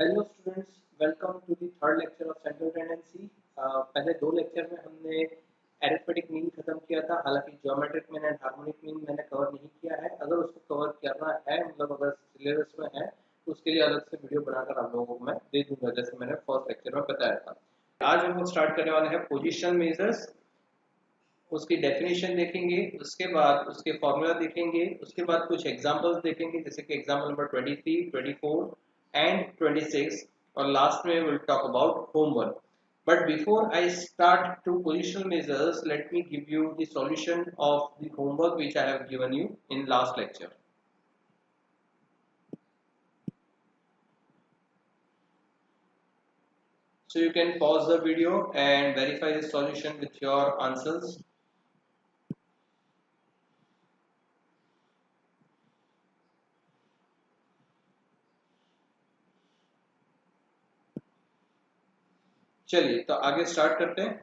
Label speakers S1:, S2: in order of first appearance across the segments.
S1: Hello students, welcome to the third lecture of central tendency. पहले दो lecture में हमने एरिथमेटिक मीन खत्म किया था। हालांकि geometric mean and harmonic mean मैंने कवर नहीं किया है। अगर उसको कवर करना है, मतलब अगर सिलेबस में है तो उसके लिए अलग से वीडियो बनाकर आप लोगों को मैं दे दूंगा, जैसे मैंने फर्स्ट लेक्चर में बताया था। आज हम लोग स्टार्ट करने वाले हैं पोजिशनल मेजर्स। उसकी डेफिनेशन देखेंगे, उसके बाद उसके फॉर्मूला देखेंगे, उसके बाद कुछ एग्जांपल्स देखेंगे, जैसे कि एग्जांपल नंबर 23, 24 एंड 26, और लास्ट में will talk about homework. But before I start to positional measures, let me give you the solution of the homework which I have given you in last lecture. So you can pause the video and verify the solution with your answers. चलिए तो आगे start करते हैं।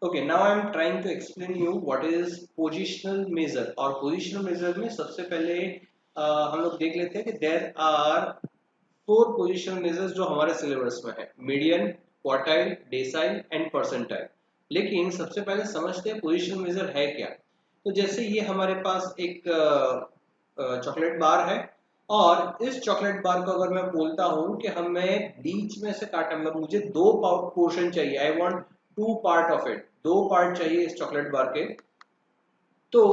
S1: Okay, now I am trying to explain you what is positional measure। और positional measure में सबसे पहले हम लोग देख लेते हैं कि there are four positional measures जो हमारे सिलेबस में है: median, quartile, decyl and percentile. लेकिन सबसे पहले समझते हैं पोजिशनल मेजर है क्या। तो जैसे ये हमारे पास एक चॉकलेट बार है, और इस चॉकलेट बार को अगर मैं बोलता हूँ कि हमें बीच में से काटा, मतलब मुझे दो पोर्शन चाहिए, I want two part of it, दो पार्ट चाहिए इस चॉकलेट बार के। तो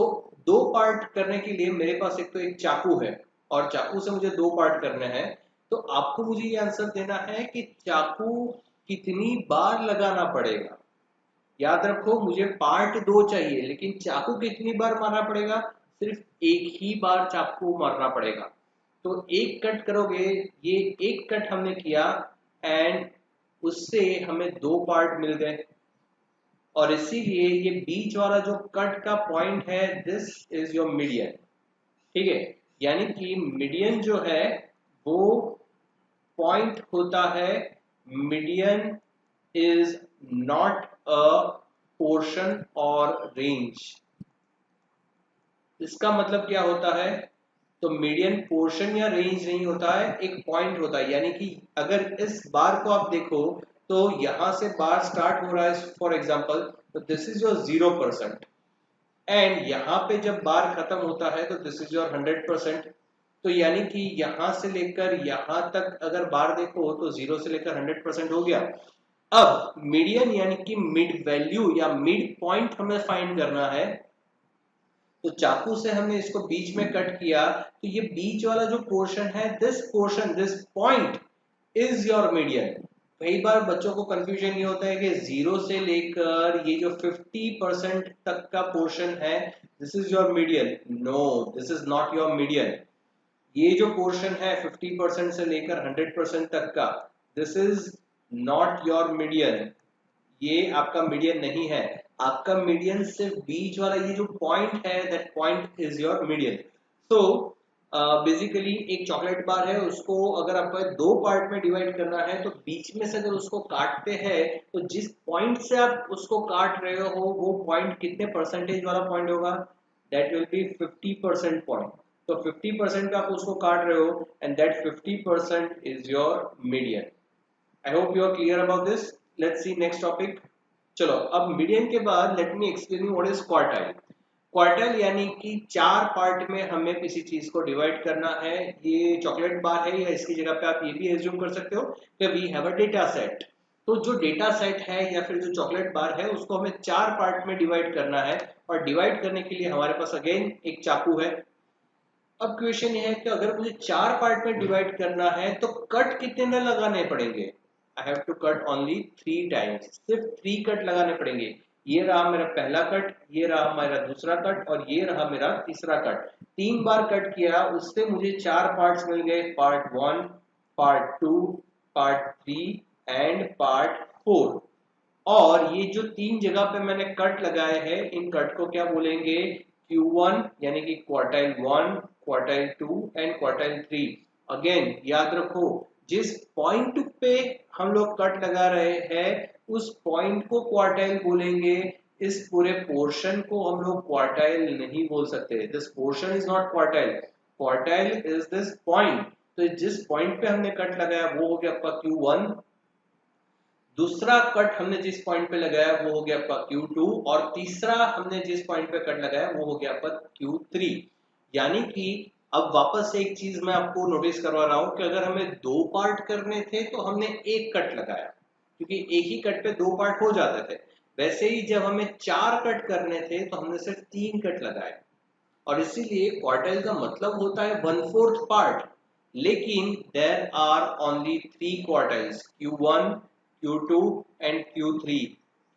S1: दो पार्ट करने के लिए मेरे पास एक तो एक चाकू है, और चाकू से मुझे दो पार्ट करने हैं। तो आपको मुझे ये आंसर देना है कि चाकू कितनी बार लगाना पड़ेगा। याद रखो, मुझे पार्ट दो चाहिए, लेकिन चाकू कितनी बार मारना पड़ेगा? सिर्फ एक ही बार चाकू मारना पड़ेगा। तो एक कट करोगे, ये एक कट हमने किया, एंड उससे हमें दो पार्ट मिल गए। और इसीलिए ये बीच वाला जो कट का पॉइंट है, दिस इज योर मीडियन। ठीक है, यानी कि मीडियन जो है वो पॉइंट होता है। Median is not a portion और रेंज। इसका मतलब क्या होता है? तो मीडियन पोर्शन या रेंज नहीं होता है, एक पॉइंट होता है। यानी कि अगर इस बार को आप देखो, तो यहां से बार स्टार्ट हो रहा है फॉर एग्जांपल, तो दिस इज योर 0%, एंड यहाँ पे जब बार खत्म होता है तो दिस इज योर 100%। तो यानी कि यहां से लेकर यहां तक अगर बार देखो तो 0 से लेकर 100% हो गया। अब मीडियन यानी कि मिड वैल्यू या मिड पॉइंट हमें फाइंड करना है। तो चाकू से हमने इसको बीच में कट किया, तो ये बीच वाला जो पोर्शन है, this portion, this point is your median. कई बार बच्चों को कंफ्यूजन ये होता है कि 0 से लेकर ये जो 50% तक का पोर्शन है, this is your median. No, this is not your median. ये जो पोर्शन है 50% से लेकर 100% तक का, this is not your median. ये आपका मीडियन नहीं है। आपका मीडियन सिर्फ बीच वाला ये जो पॉइंट है, that point is your median. So basically एक चॉकलेट बार है, उसको अगर आपको दो पार्ट में डिवाइड करना है, तो बीच में से अगर उसको काटते हैं, तो जिस पॉइंट से आप उसको काट रहे हो वो पॉइंट कितने परसेंटेज वाला पॉइंट होगा? That will be 50% point. तो 50% का आप उसको काट रहे हो, and that 50% is your median. I hope you are clear about this. Let's see next topic. चलो, अब मीडियन के बाद let me explain you what is quartile. Quartile यानी कि चार पार्ट में हमें किसी चीज को डिवाइड करना है। ये चॉकलेट बार है, या इसकी जगह पे आप ये भी एज्यूम कर सकते हो कि we have a data set. तो जो डेटा सेट है या फिर जो चॉकलेट बार है, उसको हमें चार पार्ट में डिवाइड करना है, और डिवाइड करने के लिए हमारे पास अगेन एक चाकू है। अब क्वेश्चन ये है कि अगर मुझे चार पार्ट में डिवाइड करना है तो कट कितने लगाने पड़ेंगे? I have to cut only 3 times, सिर्फ 3 कट लगाने पड़ेंगे। ये रहा मेरा पहला कट, ये रहा मेरा दूसरा कट, और ये रहा मेरा तीसरा कट। 3 बार कट किया, उससे मुझे चार पार्ट्स मिल गए: part 1, part 2, part 3 and part 4। और ये जो 3 जगह पे मैंने कट लगाए हैं, इन कट को क्या बोलेंगे? Q1 यानी कि quartile 1, quartile 2 and quartile 3। Again याद रखो, जिस पॉइंट पे हम लोग कट लगा रहे हैं उस पॉइंट को क्वार्टाइल बोलेंगे। इस पूरे पोर्शन को हम लोग क्वार्टाइल नहीं बोल सकते। This portion is not quartile, quartile is this point. तो जिस पॉइंट पे हमने कट लगाया वो हो गया आपका Q1, दूसरा कट हमने जिस पॉइंट पे लगाया वो हो गया आपका Q2 और तीसरा हमने जिस पॉइंट पे कट लगाया वो हो गया आपका Q3। यानी कि अब वापस से एक चीज मैं आपको नोटिस करवा रहा हूं कि अगर हमें दो पार्ट करने थे तो हमने एक कट लगाया, क्योंकि एक ही कट पे दो पार्ट हो जाते थे। वैसे ही जब हमें चार कट करने थे तो हमने सिर्फ तीन कट लगाए। और इसीलिए क्वार्टाइल का मतलब होता है 1/4 पार्ट, लेकिन there are only three quartiles, Q1, Q2 and Q3।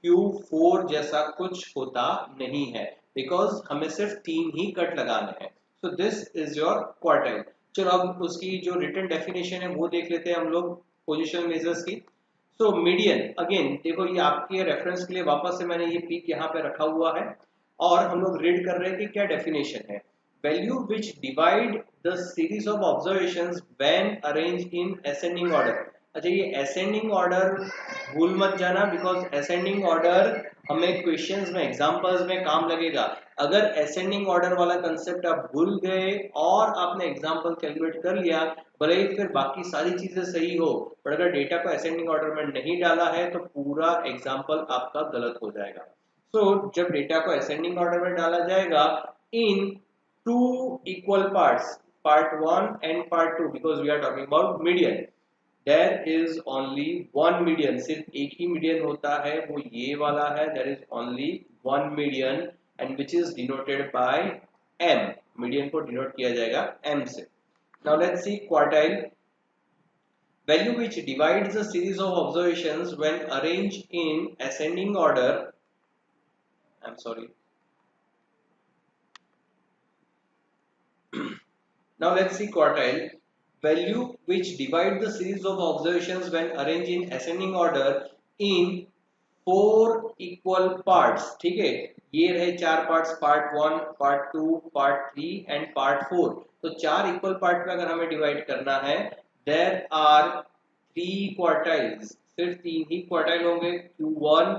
S1: Q4 जैसा कुछ होता नहीं है, बिकॉज हमें सिर्फ तीन ही कट लगाने हैं। So this is your quartile. चलो अब उसकी जो रिटन डेफिनेशन है वो देख लेते हैं हम लोग पोजिशनल मेजर्स की। सो मीडियन, अगेन देखो ये आपके रेफरेंस के लिए वापस से मैंने ये पिक यहाँ पे रखा हुआ है और हम लोग रीड कर रहे हैं कि क्या डेफिनेशन है। Value which divide the series of observations when arrange in ascending order. अच्छा ये असेंडिंग ऑर्डर भूल मत जाना, बिकॉज असेंडिंग ऑर्डर हमें क्वेश्चंस में एग्जांपल्स में काम लगेगा। अगर असेंडिंग ऑर्डर वाला कंसेप्ट आप भूल गए और आपने एग्जांपल कैलकुलेट कर लिया, भले ही फिर बाकी सारी चीजें सही हो, पर अगर डेटा को असेंडिंग ऑर्डर में नहीं डाला है तो पूरा एग्जांपल आपका गलत हो जाएगा। जब डेटा को असेंडिंग ऑर्डर में डाला जाएगा in two equal parts, part one and part two, because we are talking about median, there is only one median, सिर्फ एक ही मीडियन होता है, वो ये वाला है। There is only one median and which is denoted by m। Median को denote किया जाएगा m से। Now let's see quartile. Value which divides a series of observations when arranged in ascending order. I'm sorry. Now let's see quartile. Value which divide the series of observations when arranged in ascending order in four equal parts. ठीक है, ये रहे चार parts, part one, part two, part three and part four. तो चार equal part में अगर हमें डिवाइड करना है, देयर आर थ्री क्वार्टाइल्स, सिर्फ तीन ही क्वार्टाइल होंगे, Q1,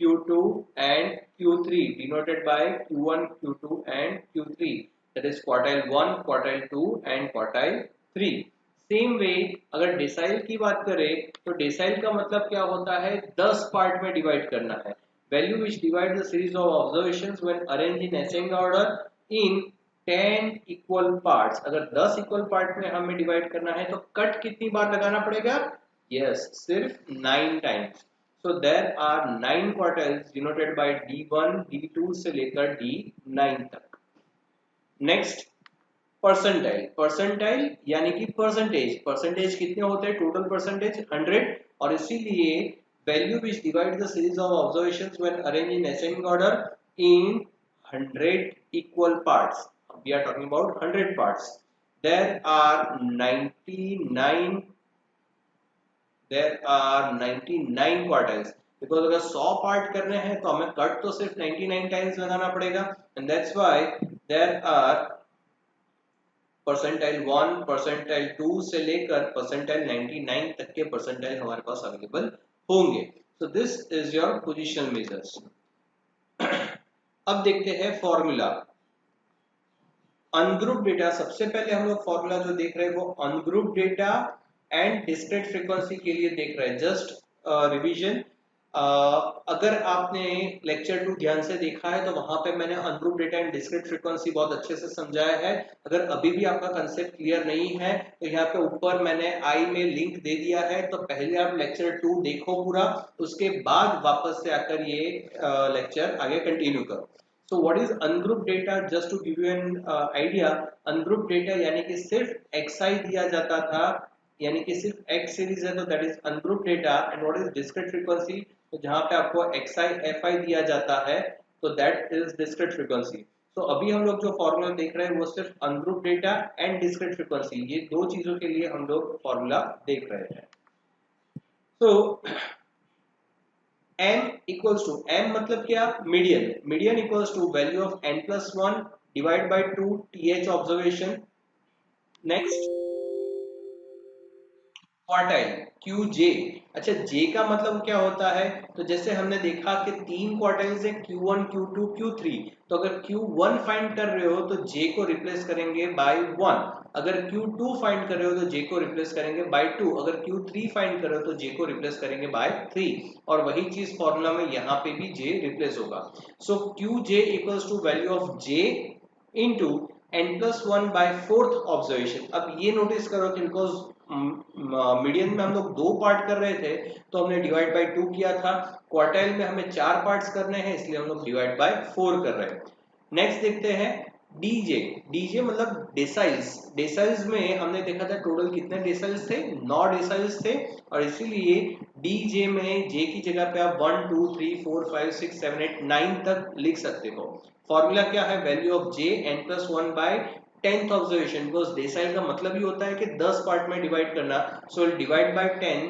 S1: Q2 and Q3, denoted by Q1, Q2 and Q3, that is quartile 1, quartile 2 and quartile 3। Same way अगर डेसाइल की बात करें तो डेसाइल का मतलब क्या होता है, 10 पार्ट में डिवाइड करना है। Value which divide the series of observations when arrange in ascending order in 10 equal parts. अगर 10 इक्वल पार्ट में हमें डिवाइड करना है तो कट कितनी बार लगाना पड़ेगा, यस सिर्फ 9 times. So there are 9 quartiles denoted by D1, D2 से लेकर D9 तक। Next percentile. परसेंटाइल यानी कि परसेंटेज। परसेंटेज कितने होते हैं, टोटल परसेंटेज 100, और इसीलिए value which divide the series of observations when arrange in ascending order in 100 equal parts. We are talking about 100 parts. There are 99 quartiles, because अगर 100 part करने हैं तो हमें कट तो सिर्फ 99 टाइम्स लगाना पड़ेगा, and that's why there are percentile 1, percentile 2 से लेकर परसेंटाइल 99 तक के परसेंटाइल हमारे पास अवेलेबल होंगे। So this is your positional measures. अब देखते हैं फॉर्मूला। अनग्रुप डेटा, सबसे पहले हम लोग फॉर्मूला जो देख रहे हैं वो ungroup data and discrete frequency के लिए देख रहे हैं। जस्ट रिवीजन, अगर आपने लेक्चर 2 ध्यान से देखा है तो वहां पे मैंने ungroup data and discrete frequency बहुत अच्छे से समझाया है। अगर अभी भी आपका कंसेप्ट क्लियर नहीं है तो यहाँ पे ऊपर मैंने आई में लिंक दे दिया है, तो पहले आप लेक्चर 2 देखो पूरा, उसके बाद वापस से आकर ये लेक्चर आगे कंटिन्यू करो। So what is ungrouped data? Just to give you an idea, ungrouped data यानी कि सिर्फ xi दिया जाता था, यानी कि सिर्फ x सीरीज है तो that is ungrouped data। and what is discrete frequency? तो जहाँ पे आपको xi fi दिया जाता है तो that is discrete frequency। तो अभी हम लोग जो फॉर्मूला देख रहे हैं वो सिर्फ ungroup data and discrete frequency, ये दो चीजों के लिए हम लोग फॉर्मूला देख रहे हैं। तो m इक्वल्स टू, m मतलब क्या, median. Median equals to value of n+1 divide by 2 th observation. Next quartile q j. अच्छा, जे का मतलब क्या होता है? तो जैसे हमने देखा कि 3 क्वार्टाइल्स है, Q1 Q2 Q3। तो अगर Q1 फाइंड कर रहे हो तो जे को रिप्लेस करेंगे बाय 1। अगर Q2 फाइंड कर रहे हो तो जे को रिप्लेस करेंगे बाय 2। अगर Q3 फाइंड कर रहे हो तो जे को रिप्लेस करेंगे बाय 3। और वही चीज फॉर्मूला में यहाँ पे भी जे रिप्लेस होगा। So q j equals to value of j into n+1 by fourth observation. अब ये नोटिस करो कि बिकॉज मीडियन में हम लोग 2 पार्ट कर रहे थे तो हमने डिवाइड बाय 2 किया था। क्वार्टाइल में हमें 4 पार्ट्स करने हैं इसलिए हम लोग डिवाइड बाय 4 कर रहे हैं। नेक्स्ट देखते हैं डीजे। डीजे मतलब डेसाइल्स। डेसाइल्स में हमने देखा था टोटल कितने डेसाइल्स थे, 9 डेसाइल्स थे। और इसीलिए डीजे में जे की जगह पे आप 1 2 3 4 5 6 7 8 9 तक लिख सकते हो। फॉर्मूला क्या है? Value of J n+1 by 10th observation. Because decile का मतलब ही होता है कि 10 पार्ट में डिवाइड करना। So divide by 10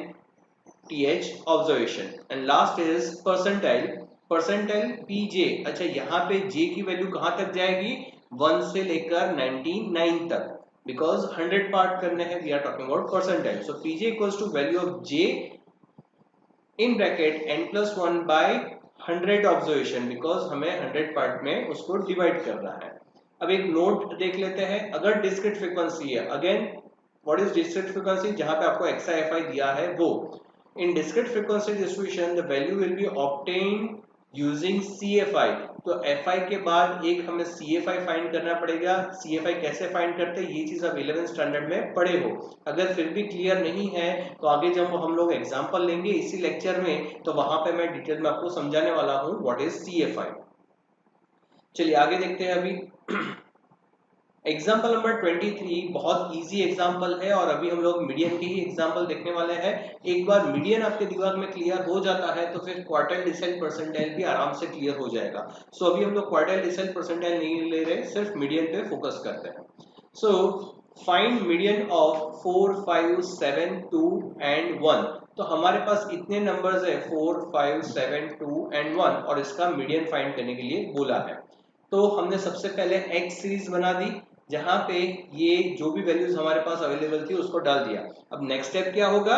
S1: th observation. And last is percentile. Percentile p j. अच्छा, यहाँ पे जे की वैल्यू कहां तक जाएगी? 1 से लेकर 99 तक। बिकॉज 100 पार्ट करने हैं, we are talking about percentile. So PJ equals to value of J in bracket n+1 by 100 observation. Because हमें 100 पार्ट में उसको डिवाइड करना है। अब एक नोट देख लेते हैं। अगर डिस्क्रीट फ्रीक्वेंसी है, again what is discrete frequency? जहां पे आपको एक्स एफ आई दिया है वो। इन discrete frequency distribution the value will be obtained using CFI। तो FI के बाद एक हमें CFI फाइंड करना पड़ेगा। CFI कैसे फाइंड करते हैं ये चीज आप 11th स्टैंडर्ड में पढ़े हो। अगर फिर भी क्लियर नहीं है तो आगे जब हम लोग एग्जांपल लेंगे इसी लेक्चर में तो वहां पे मैं डिटेल में आपको समझाने वाला हूँ व्हाट इज CFI। चलिए आगे देखते हैं अभी। एग्जाम्पल नंबर 23 बहुत इजी एग्जाम्पल है और अभी हम लोग मीडियन के ही एग्जाम्पल देखने वाले हैं। एक बार मीडियन आपके दिमाग में क्लियर हो जाता है तो फिर क्वार्टाइल डिसाइल परसेंटाइल भी आराम से क्लियर हो जाएगा। सो अभी हम लोग क्वार्टाइल डिसाइल परसेंटाइल नहीं ले रहे, सिर्फ मीडियन पे फोकस करते हैं। So find median of 4 5 7 2 and 1। तो हमारे पास इतने नंबर्स है 4 5 7 2 एंड 1 और इसका मीडियन फाइंड करने के लिए बोला है। तो हमने सबसे पहले एक्स सीरीज बना दी जहां पे ये जो भी वैल्यूज हमारे पास अवेलेबल थी उसको डाल दिया। अब नेक्स्ट स्टेप क्या होगा?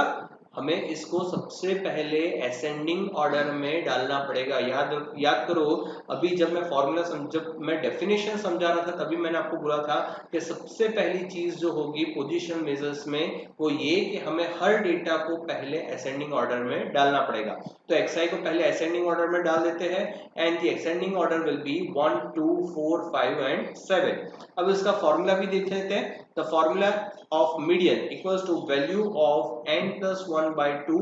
S1: हमें इसको सबसे पहले असेंडिंग ऑर्डर में डालना पड़ेगा। याद करो, अभी जब मैं फॉर्मूला जब मैं डेफिनेशन समझा रहा था तभी मैंने आपको बोला था कि सबसे पहली चीज जो होगी पोजीशन मेजर्स में वो ये कि हमें हर डेटा को पहले असेंडिंग ऑर्डर में डालना पड़ेगा। तो xi को पहले असेंडिंग ऑर्डर में डाल देते हैं and the ascending order will be 1 2 4 5 and 7। अब इसका फॉर्मूला भी देख लेते हैं। The formula of median equals to value of n+1 by 2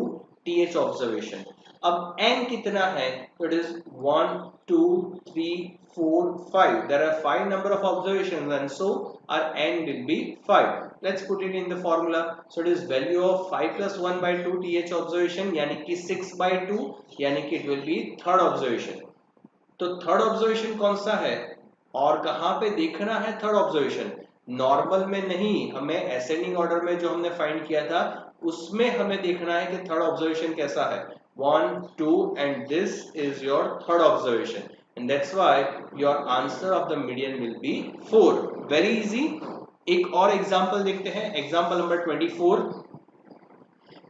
S1: th observation. अब n कितना है? तो it is 1 2 3 4 5। There are 5 number of observations and so our n will be 5. Let's put it in the formula. So it is value of 5 plus 1 by 2 th observation यानी कि 6 by 2 यानी कि it will be third observation। तो third observation कौन सा है और कहां पे देखना है? थर्ड ऑब्जर्वेशन नॉर्मल में नहीं, हमें असेंडिंग ऑर्डर में जो हमने फाइंड किया था उसमें हमें देखना है कि थर्ड ऑब्जर्वेशन कैसा है। 1 2 and this is your third observation and that's why your answer of the median will be 4। Very easy. एक और एग्जांपल देखते हैं, एग्जांपल नंबर 24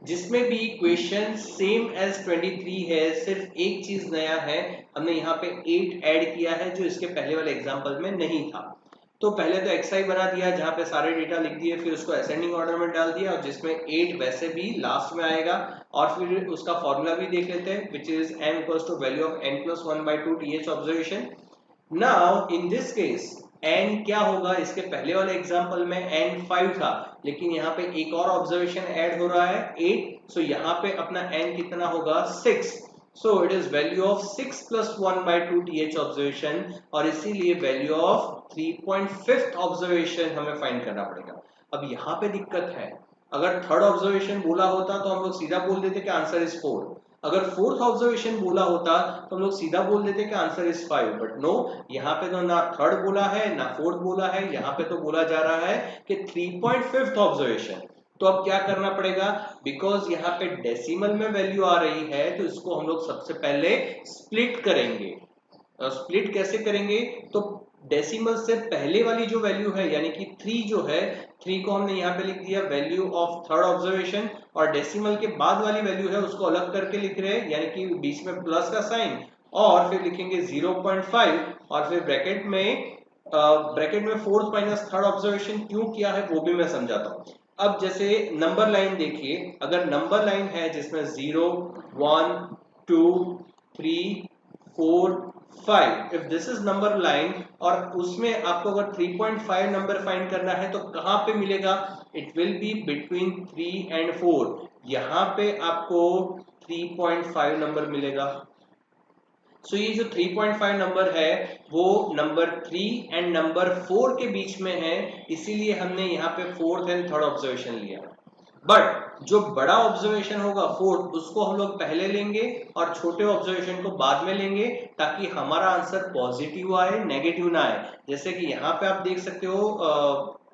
S1: जिसमें भी क्वेश्चन सेम एज 23 है, सिर्फ एक चीज नया है, हमने यहाँ पे 8 ऐड किया है जो इसके पहले वाले एग्जांपल में नहीं था। तो पहले तो xi बना दिया जहां पे सारे डेटा लिख दिए, फिर उसको असेंडिंग ऑर्डर में डाल दिया और जिसमें 8 वैसे भी लास्ट में आएगा और फिर उसका फॉर्मूला भी देख लेते हैं which is m equals to value of n+1 by 2 th observation. Now in this case n क्या होगा? इसके पहले वाले एग्जांपल में n 5 था लेकिन यहाँ पे एक और ऑब्जर्वेशन ऐड हो रहा है 8। सो यहाँ पे अपना n कितना होगा? 6। So it is value of 6 plus 1 by 2 th observation और इसीलिए वैल्यू ऑफ 3.5th ऑब्जर्वेशन हमें फाइंड करना पड़ेगा। अब यहाँ पे दिक्कत है, अगर थर्ड ऑब्जर्वेशन बोला होता तो हम लोग सीधा बोल देते कि आंसर इज 4। अगर फोर्थ ऑब्जर्वेशन बोला होता तो हम लोग सीधा बोल देते कि आंसर इज 5। बट नो, यहाँ पे तो ना थर्ड बोला है ना फोर्थ बोला है, यहाँ पे तो बोला जा रहा है कि 3.5th ऑब्जर्वेशन। तो अब क्या करना पड़ेगा? बिकॉज यहाँ पे डेसिमल में वैल्यू आ रही है तो इसको हम लोग सबसे पहले स्प्लिट करेंगे। स्प्लिट कैसे करेंगे? तो डेसिमल से पहले वाली जो वैल्यू है यानी कि 3 जो है, 3 को हमने यहाँ पे लिख दिया वैल्यू ऑफ थर्ड ऑब्जर्वेशन, और डेसिमल के बाद वाली वैल्यू है उसको अलग करके लिख रहे हैं यानी कि बीच में प्लस का साइन, और फिर लिखेंगे 0.5, और फिर ब्रैकेट में फोर्थ माइनस थर्ड ऑब्जर्वेशन क्यों किया है वो भी मैं समझाता हूँ। अब जैसे नंबर लाइन देखिए, अगर नंबर लाइन है जिसमें 0 1 2 3 4 5, if this is number line, और उसमें आपको अगर 3.5 नंबर फाइंड करना है तो कहां पे मिलेगा, it will be between 3 and 4, यहां पे आपको 3.5 नंबर मिलेगा। सो ये जो 3.5 नंबर है वो नंबर 3 एंड नंबर 4 के बीच में है, इसीलिए हमने यहाँ पे फोर्थ एंड थर्ड ऑब्जर्वेशन लिया। बट जो बड़ा ऑब्जर्वेशन होगा फोर्थ, उसको हम लोग पहले लेंगे और छोटे ऑब्जर्वेशन को बाद में लेंगे, ताकि हमारा आंसर पॉजिटिव आए, नेगेटिव ना आए। जैसे कि यहाँ पे आप देख सकते हो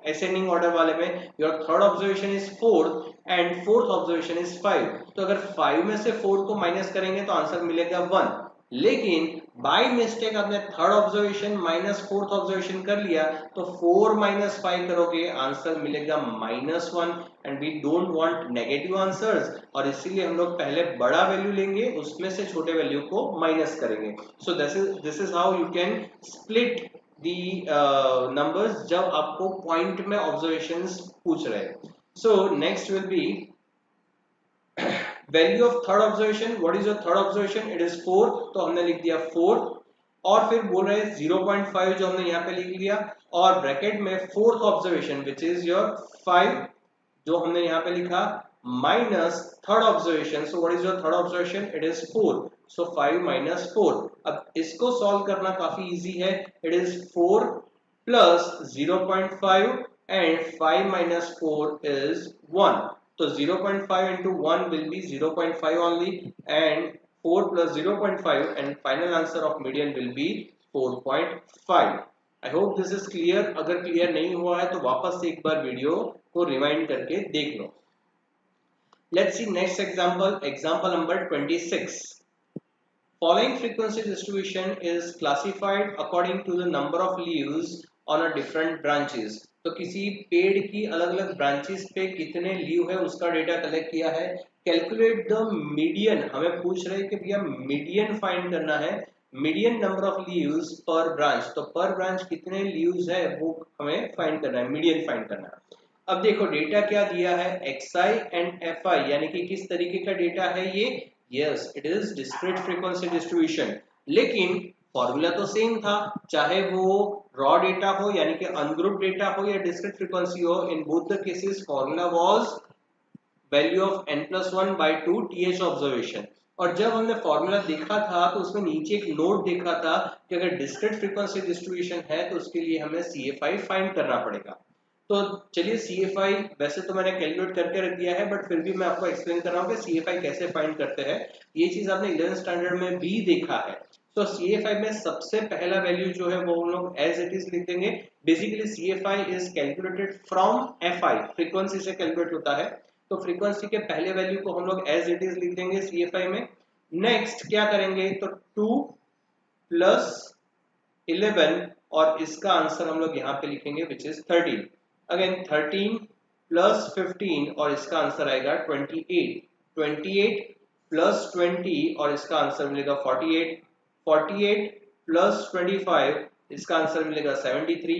S1: असेंडिंग ऑर्डर वाले में, your third observation is fourth and fourth observation is 5, तो अगर 5 में से 4 को माइनस करेंगे तो आंसर मिलेगा 1। लेकिन बाय मिस्टेक आपने third observation minus fourth observation कर लिया, तो 4 माइनस 5 करोगे आंसर मिलेगा -1, and we don't want negative answers, और इसीलिए हम लोग पहले बड़ा वैल्यू लेंगे, उसमें से छोटे वैल्यू को माइनस करेंगे। So this is how you can split the numbers जब आपको पॉइंट में ऑब्जर्वेशंस पूछ रहे हैं। So next will be value of third observation. What is your third observation, it is 4, तो हमने लिख दिया 4, और फिर बोल रहे हैं 0.5 जो हमने यहाँ पे लिख लिया, और ब्रैकेट में fourth observation which is your 5 जो हमने यहाँ पे लिखा, minus third observation. So what is your third observation, it is 4, so 5 minus 4। अब इसको सॉल्व करना काफी इजी है, it is 4 plus 0.5 and 5 minus 4 is 1, so 0.5 into 1 will be 0.5 only, and 4 plus 0.5 and final answer of median will be 4.5. I hope this is clear. अगर clear नहीं हुआ है तो वापस से एक बार वीडियो को रिवाइंड करके देख लो। Let's see next example, example number 26. Following frequency distribution is classified according to the number of leaves on a different branches. तो किसी पेड़ की अलग अलग ब्रांचेस पे कितने लीव है उसका डेटा कलेक्ट किया है। कैलकुलेट द मीडियन, हमें पूछ रहे हैं कि भैया मीडियन फाइंड करना है, मीडियन नंबर ऑफ लीव्स पर ब्रांच, तो पर ब्रांच कितने लीव्स है वो हमें फाइंड करना है, मीडियन फाइंड करना है। अब देखो डेटा क्या दिया है, xi एंड fi, यानी कि किस तरीके का डेटा है ये, yes it is discrete frequency distribution, लेकिन फॉर्मूला तो सेम था, चाहे वो रॉ डेटा हो यानी कि अनग्रुप डेटा हो या डिस्क्रीट फ्रीक्वेंसी हो, in both the cases formula was value of n+1/2 th observation. और जब हमने फॉर्मूला देखा था तो उसमें नीचे एक नोट देखा था कि अगर डिस्क्रीट फ्रीक्वेंसी डिस्ट्रीब्यूशन है तो उसके लिए हमें CFI फाइंड करना पड़ेगा। तो चलिए CFI वैसे तो मैंने कैलकुलेट करके रख दिया है, बट फिर भी मैं आपको एक्सप्लेन कर रहा हूँ कि CFI कैसे फाइंड करते हैं। ये चीज आपने 11th स्टैंडर्ड में भी देखा है। तो CFI में सबसे पहला वैल्यू जो है वो हम लोग एज इट इज लिख देंगे। Basically CFI is calculated from FI, frequency से कैलकुलेट होता है, तो फ्रीक्वेंसी के पहले वैल्यू को हम लोग एज इट इज लिख देंगे CFI में। नेक्स्ट क्या करेंगे, तो 2 प्लस 11, और इसका आंसर हम लोग यहाँ पे लिखेंगे विच इज 13। अगेन 13 प्लस 15 और इसका आंसर आएगा 28, 28 प्लस 20 और इसका आंसर मिलेगा 48, 48 प्लस 25 इसका आंसर मिलेगा 73,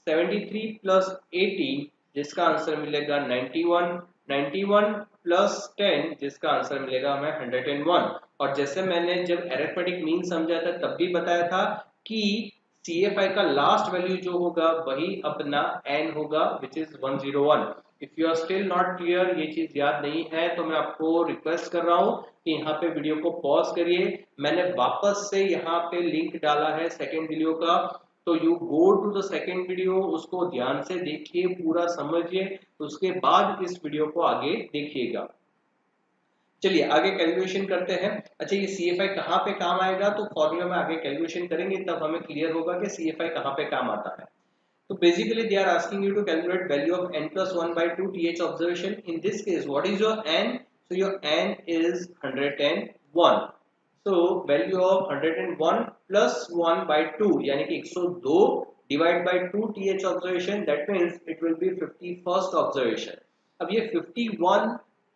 S1: 73 प्लस 18 जिसका आंसर मिलेगा 91, 91 प्लस 10 जिसका आंसर मिलेगा हमें 101। और जैसे मैंने जब अरिथमेटिक मीन समझा था तब भी बताया था कि CFI का लास्ट वैल्यू जो होगा वही अपना n होगा which is 101। If you are still not clear, ये चीज याद नहीं है, तो मैं आपको रिक्वेस्ट कर रहा हूँ कि यहाँ पे वीडियो को पॉज करिए। मैंने वापस से यहाँ पे लिंक डाला है सेकेंड वीडियो का, तो you go to the second video, उसको ध्यान से देखिए, पूरा समझिए, उसके बाद इस वीडियो को आगे देखिएगा। चलिए आगे कैलकुलेशन करते हैं। अच्छा ये CFI कहाँ पे काम आएगा, तो फॉर्मूला में आगे कैलकुलेशन करेंगे तब हमें क्लियर होगा कि CFI कहाँ पे काम आता है। तो basically they are asking you to calculate value of n+1/2 th observation. In this case what is your n, so your n is 101, so value of 101 plus 1 by 2 यानी कि 102 divide by 2 TH observation, that means it will be 51st observation. अब ये 51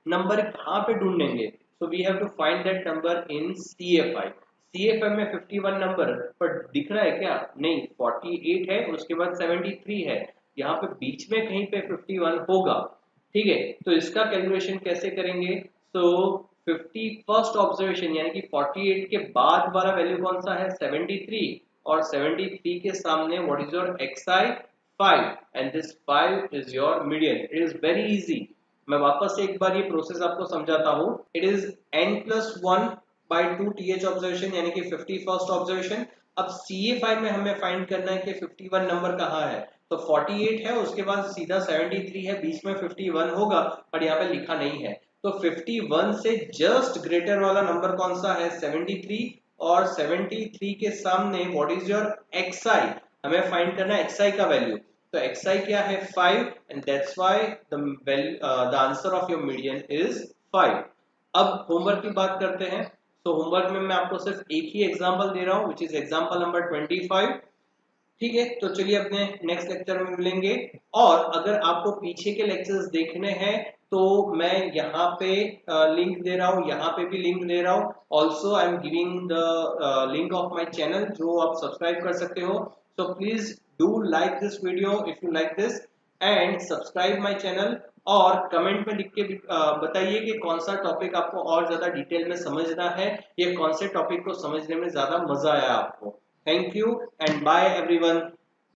S1: number कहाँ पे ढूंढेंगे? So we have to find that number in CFI। CFI में 51 number पर दिख रहा है क्या? नहीं, 48 है, उसके बाद 73 है, यहाँ पे बीच में कहीं पे 51 होगा। ठीक है, तो इसका कैलकुलेशन कैसे करेंगे? सो 51st ऑब्जर्वेशन यानी कि 48 के बाद वाला वैल्यू कौन सा है? 73, और 73 के सामने what is your xi? 5, and this 5 is your median. It is very easy. मैं वापस से एक बार ये प्रोसेस आपको समझाता हूँ। It is n+1 by 2 TH observation यानी कि 51st ऑब्जर्वेशन। अब CFI में हमें फाइंड करना है कि 51 नंबर कहाँ है। तो 48 है, उसके बाद सीधा 73 है, बीच में 51 होगा, पर यहाँ पे लिखा नहीं है। तो 51 से जस्ट ग्रेटर वाला नंबर कौन सा है? 73, और 73 के सामने व्हाट इज योर xi? हमें फाइंड करना है xi का वैल्यू। तो xi क्या है? 5, and that's why the answer of your median is 5। अब होमवर्क की बात करते हैं। तो होमवर्क में मैं आपको सिर्फ एक ही एग्जांपल दे रहा हूं, विच इज एग्जांपल नंबर 25। ठीक है, तो चलिए अपने नेक्स्ट लेक्चर में मिलेंगे। और अगर आपको पीछे के लेक्चर्स देखने हैं तो मैं यहाँ पे लिंक दे रहा हूँ, यहाँ पे भी लिंक दे रहा हूँ। Also I am giving the link of my channel, जो आप सब्सक्राइब कर सकते हो। So please do like this video if you like this, and subscribe my channel. और कमेंट में लिख के बताइए कि कौन सा टॉपिक आपको और ज्यादा डिटेल में समझना है, या कौन से टॉपिक को समझने में ज्यादा मजा आया आपको। Thank you and bye everyone.